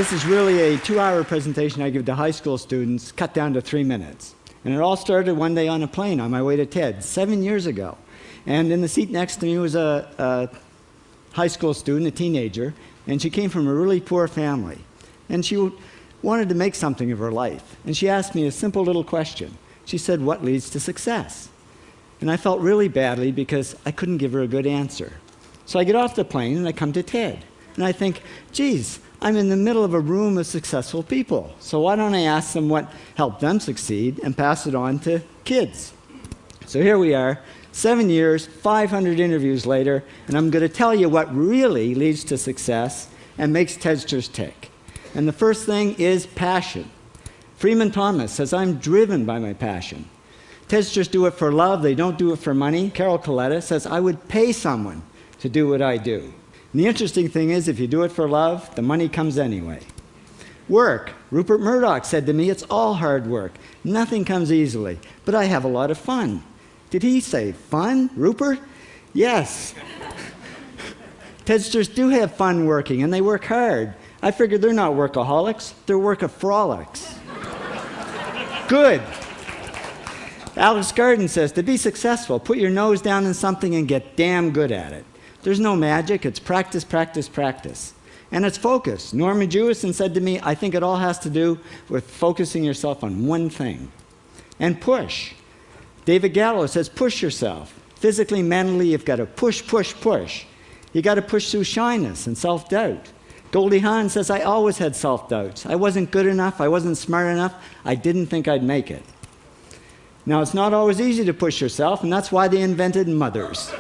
This is really a 2-hour presentation I give to high school students, cut down to 3 minutes. And it all started one day on a plane on my way to TED, 7 years ago. And in the seat next to me was a high school student, a teenager, and she came from a really poor family. And she wanted to make something of her life. And she asked me a simple little question. She said, "What leads to success?" And I felt really badly because I couldn't give her a good answer. So I get off the plane and I come to TED. And I think, geez, I'm in the middle of a room of successful people. So why don't I ask them what helped them succeed and pass it on to kids? So here we are, 7 years, 500 interviews later, and I'm going to tell you what really leads to success and makes TEDsters tick. And the first thing is passion. Freeman Thomas says, "I'm driven by my passion." TEDsters do it for love, they don't do it for money. Carol Coletta says, "I would pay someone to do what I do." And the interesting thing is, if you do it for love, the money comes anyway. Work. Rupert Murdoch said to me, "It's all hard work. Nothing comes easily, but I have a lot of fun." Did he say fun, Rupert? Yes. TEDsters do have fun working, and they work hard. I figured they're not workaholics, they're workaholics. Good. Alex Garden says, "To be successful, put your nose down in something and get damn good at it." There's no magic, it's practice, practice, practice. And it's focus. Norman Jewison said to me, "I think it all has to do with focusing yourself on one thing." And push. David Gallo says, "Push yourself. Physically, mentally, you've got to push, push, push. You got to push through shyness and self-doubt." Goldie Hawn says, "I always had self-doubts. I wasn't good enough, I wasn't smart enough, I didn't think I'd make it." Now, it's not always easy to push yourself, and that's why they invented mothers.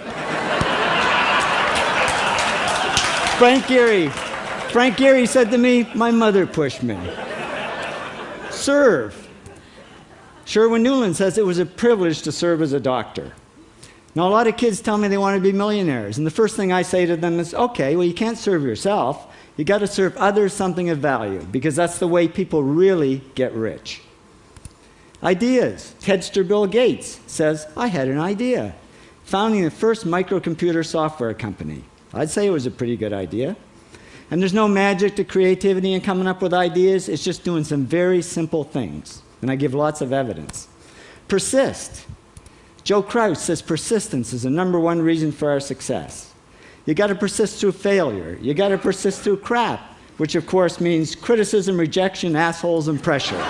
Frank Gehry said to me, "My mother pushed me." Serve. Sherwin Newland says, "It was a privilege to serve as a doctor." Now, a lot of kids tell me they want to be millionaires, and the first thing I say to them is, okay, well, you can't serve yourself. You got to serve others something of value, because that's the way people really get rich. Ideas. TEDster Bill Gates says, "I had an idea," founding the first microcomputer software company. I'd say it was a pretty good idea. And there's no magic to creativity and coming up with ideas. It's just doing some very simple things. And I give lots of evidence. Persist. Joe Kraus says persistence is the #1 reason for our success. You got to persist through failure. You got to persist through crap, which of course means criticism, rejection, assholes, and pressure.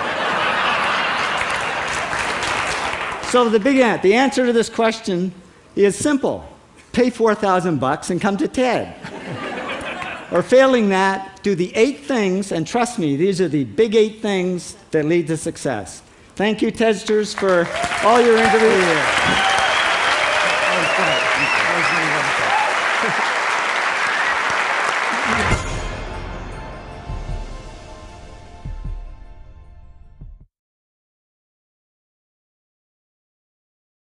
So the answer to this question is simple. Pay $4,000 and come to TED. Or failing that, do the 8 things, and trust me, these are the big 8 things that lead to success. Thank you, TEDsters, for all your interviews.